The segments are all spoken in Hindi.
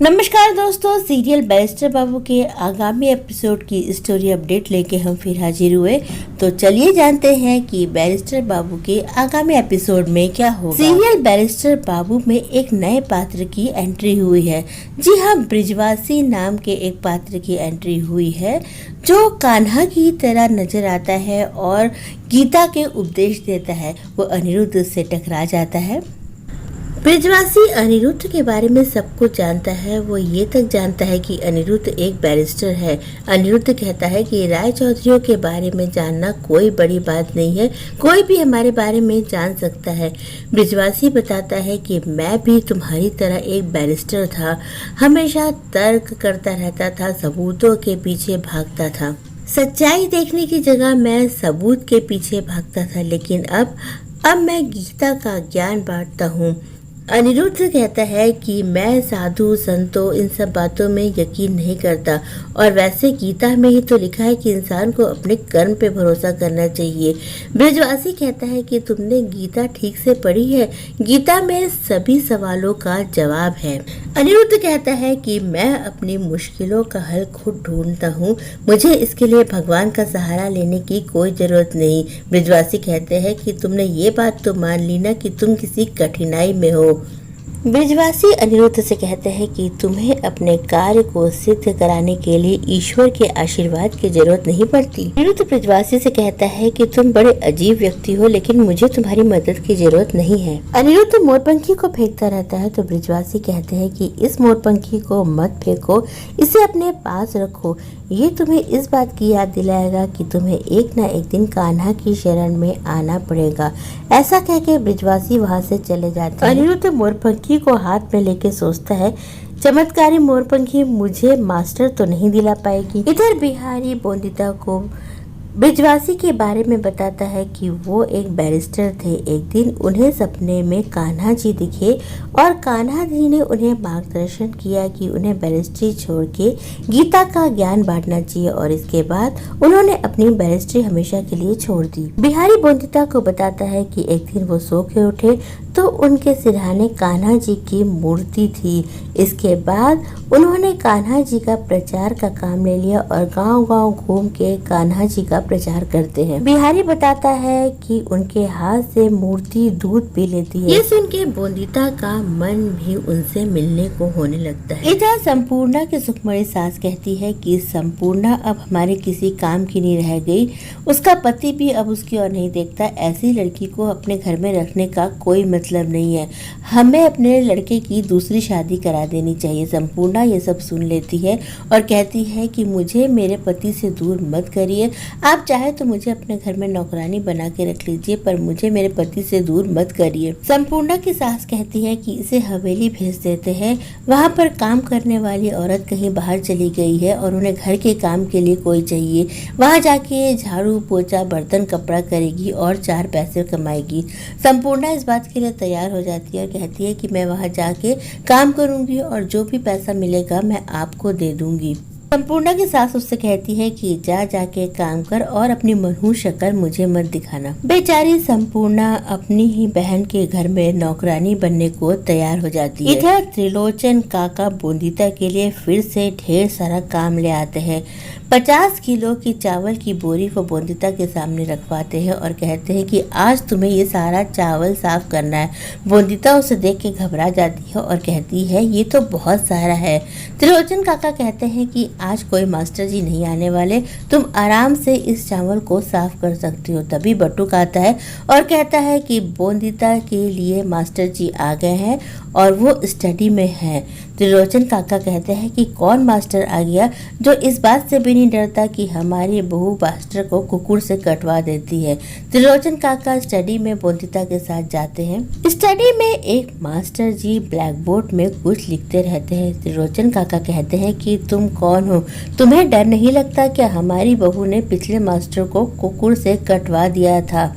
नमस्कार दोस्तों, सीरियल बैरिस्टर बाबू के आगामी एपिसोड की स्टोरी अपडेट लेके हम फिर हाजिर हुए। तो चलिए जानते हैं कि बैरिस्टर बाबू के आगामी एपिसोड में क्या होगा। सीरियल बैरिस्टर बाबू में एक नए पात्र की एंट्री हुई है। जी हाँ, ब्रिजवासी नाम के एक पात्र की एंट्री हुई है जो कान्हा की तरह नजर आता है और गीता के उपदेश देता है। वो अनिरुद्ध से टकरा जाता है। ब्रिजवासी अनिरुद्ध के बारे में सब कुछ जानता है। वो ये तक जानता है कि अनिरुद्ध एक बैरिस्टर है। अनिरुद्ध कहता है कि राय चौधरियों के बारे में जानना कोई बड़ी बात नहीं है, कोई भी हमारे बारे में जान सकता है। ब्रिजवासी बताता है कि मैं भी तुम्हारी तरह एक बैरिस्टर था, हमेशा तर्क करता रहता था, सबूतों के पीछे भागता था। सच्चाई देखने की जगह मैं सबूत के पीछे भागता था, लेकिन अब मैं गीता का ज्ञान बांटता हूँ। अनिरुद्ध कहता है कि मैं साधु संतों इन सब बातों में यकीन नहीं करता, और वैसे गीता में ही तो लिखा है कि इंसान को अपने कर्म पे भरोसा करना चाहिए। ब्रिजवासी कहता है कि तुमने गीता ठीक से पढ़ी है, गीता में सभी सवालों का जवाब है। अनिरुद्ध कहता है कि मैं अपनी मुश्किलों का हल खुद ढूंढता हूँ, मुझे इसके लिए भगवान का सहारा लेने की कोई जरूरत नहीं। ब्रिजवासी कहते हैं कि तुमने ये बात तो मान ली ना कि तुम किसी कठिनाई में हो। ब्रिजवासी अनिरुद्ध से कहते हैं कि तुम्हें अपने कार्य को सिद्ध कराने के लिए ईश्वर के आशीर्वाद की जरूरत नहीं पड़ती। अनिरुद्ध ब्रिजवासी से कहता है कि तुम बड़े अजीब व्यक्ति हो, लेकिन मुझे तुम्हारी मदद की जरूरत नहीं है। अनिरुद्ध मोरपंखी को फेंकता रहता है तो ब्रिजवासी कहते हैं कि इस मोरपंखी को मत फेंको, इसे अपने पास रखो, ये तुम्हें इस बात की याद दिलाएगा कि तुम्हें एक न एक दिन कान्हा की शरण में आना पड़ेगा। ऐसा कहकर ब्रिजवासी वहाँ से चले जाते हैं। अनिरुद्ध मोरपंखी को हाथ में लेके सोचता है, चमत्कारी मोरपंखी मुझे मास्टर तो नहीं दिला पाएगी। इधर बिहारी बोंदिता को ब्रिजवासी के बारे में बताता है कि वो एक बैरिस्टर थे। एक दिन उन्हें सपने में कान्हा जी दिखे और कान्हा जी ने उन्हें मार्गदर्शन किया कि उन्हें बैरिस्ट्री छोड़ के गीता का ज्ञान बांटना चाहिए, और इसके बाद उन्होंने अपनी बैरिस्ट्री हमेशा के लिए छोड़ दी। बिहारी बोंदिता को बताता है कि एक दिन वो सो के उठे तो उनके सिरहाने कान्हा जी की मूर्ति थी। इसके बाद उन्होंने कान्हा जी का प्रचार का काम ले लिया और गांव-गांव घूम के कान्हा जी का प्रचार करते हैं। बिहारी बताता है कि उनके हाथ से मूर्ति दूध पी लेती है। ये सुन के बोंदिता का मन भी उनसे मिलने को होने लगता है। इधर संपूर्णा की सुखमणी सास कहती है कि संपूर्णा अब हमारे किसी काम की नहीं रह गई, उसका पति भी अब उसकी ओर नहीं देखता। ऐसी लड़की को अपने घर में रखने का कोई मतलब नहीं है, हमें अपने लड़के की दूसरी शादी करा देनी चाहिए। संपूर्णा ये सब सुन लेती है और कहती है कि मुझे मेरे पति से दूर मत करिए, आप चाहे तो मुझे अपने घर में नौकरानी बना के रख लीजिए, पर मुझे मेरे पति से दूर मत करिए। संपूर्णा की सास कहती है कि इसे हवेली भेज देते हैं, वहाँ पर काम करने वाली औरत कहीं बाहर चली गई है और उन्हें घर के काम के लिए कोई चाहिए, वहाँ जाके झाड़ू पोछा बर्तन कपड़ा करेगी और 4 पैसे कमाएगी। संपूर्णा इस बात के लिए तैयार हो जाती है और कहती है कि मैं वहाँ जाके काम करूँगी और जो भी पैसा मिलेगा मैं आपको दे दूँगी। संपूर्णा की सास उससे कहती है कि जाके काम कर और अपनी मनहूस शक्ल मुझे मत दिखाना। बेचारी संपूर्णा अपनी ही बहन के घर में नौकरानी बनने को तैयार हो जाती है। इधर त्रिलोचन काका बोंदिता के लिए फिर से ढेर सारा काम ले आते हैं। 50 किलो की चावल की बोरी को बोंदिता के सामने रखवाते हैं और कहते हैं कि आज तुम्हें ये सारा चावल साफ करना है। बोंदिता उसे देख के घबरा जाती है और कहती है ये तो बहुत सारा है। त्रिलोचन काका कहते हैं कि आज कोई मास्टर जी नहीं आने वाले, तुम आराम से इस चावल को साफ कर सकती हो। तभी बटुक आता है और कहता है कि बोंदिता के लिए मास्टर जी आ गए हैं और वो स्टडी में है। त्रिलोचन काका कहते हैं कि कौन मास्टर आ गया जो इस बात से भी नहीं डरता कि हमारी बहू मास्टर को कुकुर से कटवा देती है। त्रिलोचन काका स्टडी में बोंदिता के साथ जाते हैं। स्टडी में एक मास्टर जी ब्लैक बोर्ड में कुछ लिखते रहते हैं। त्रिलोचन काका कहते हैं कि तुम कौन हो, तुम्हें डर नहीं लगता क्या हमारी बहू ने पिछले मास्टर को कुकुर से कटवा दिया था।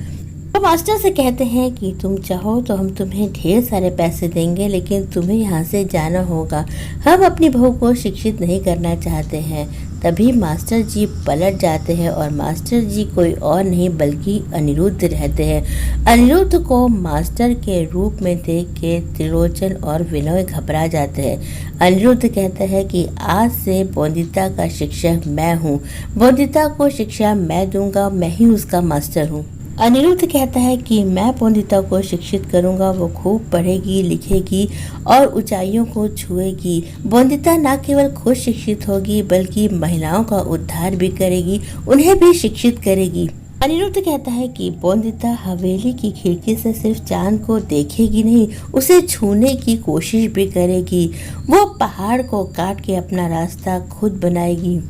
वो मास्टर से कहते हैं कि तुम चाहो तो हम तुम्हें ढेर सारे पैसे देंगे, लेकिन तुम्हें यहाँ से जाना होगा। हम अपनी बहू को शिक्षित नहीं करना चाहते हैं। तभी मास्टर जी पलट जाते हैं और मास्टर जी कोई और नहीं बल्कि अनिरुद्ध रहते हैं। अनिरुद्ध को मास्टर के रूप में देख के त्रिलोचन और विनय घबरा जाते हैं। अनिरुद्ध कहता है कि आज से बोंदिता का शिक्षक मैं हूँ, बोंदिता को शिक्षा मैं दूंगा, मैं ही उसका मास्टर हूँ। अनिरुद्ध कहता है कि मैं बोंदिता को शिक्षित करूंगा, वो खूब पढ़ेगी लिखेगी और ऊंचाइयों को छुएगी। बोंदिता न केवल खुद शिक्षित होगी बल्कि महिलाओं का उद्धार भी करेगी, उन्हें भी शिक्षित करेगी। अनिरुद्ध कहता है कि बोंदिता हवेली की खिड़की से सिर्फ चांद को देखेगी नहीं, उसे छूने की कोशिश भी करेगी। वो पहाड़ को काट के अपना रास्ता खुद बनाएगी।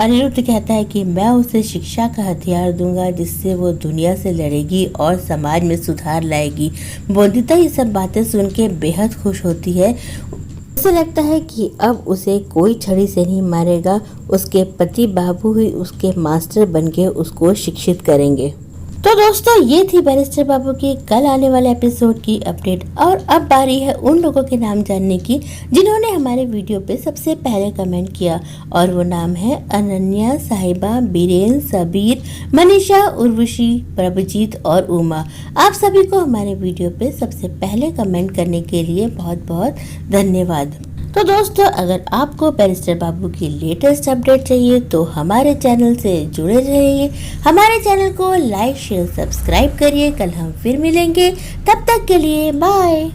अनिरुद्ध कहता है कि मैं उसे शिक्षा का हथियार दूंगा जिससे वो दुनिया से लड़ेगी और समाज में सुधार लाएगी। बोंदिता ये सब बातें सुन के बेहद खुश होती है। उसे लगता है कि अब उसे कोई छड़ी से नहीं मारेगा, उसके पति बाबू ही उसके मास्टर बनके उसको शिक्षित करेंगे। तो दोस्तों, ये थी बैरिस्टर बाबू की कल आने वाले एपिसोड की अपडेट। और अब बारी है उन लोगों के नाम जानने की जिन्होंने हमारे वीडियो पे सबसे पहले कमेंट किया, और वो नाम है अनन्या, साहिबा, बीरेन, सबीर, मनीषा, उर्वशी, प्रभजीत और उमा। आप सभी को हमारे वीडियो पे सबसे पहले कमेंट करने के लिए बहुत बहुत धन्यवाद। तो दोस्तों, अगर आपको बैरिस्टर बाबू की लेटेस्ट अपडेट चाहिए तो हमारे चैनल से जुड़े रहिए। हमारे चैनल को लाइक शेयर सब्सक्राइब करिए। कल हम फिर मिलेंगे, तब तक के लिए बाय।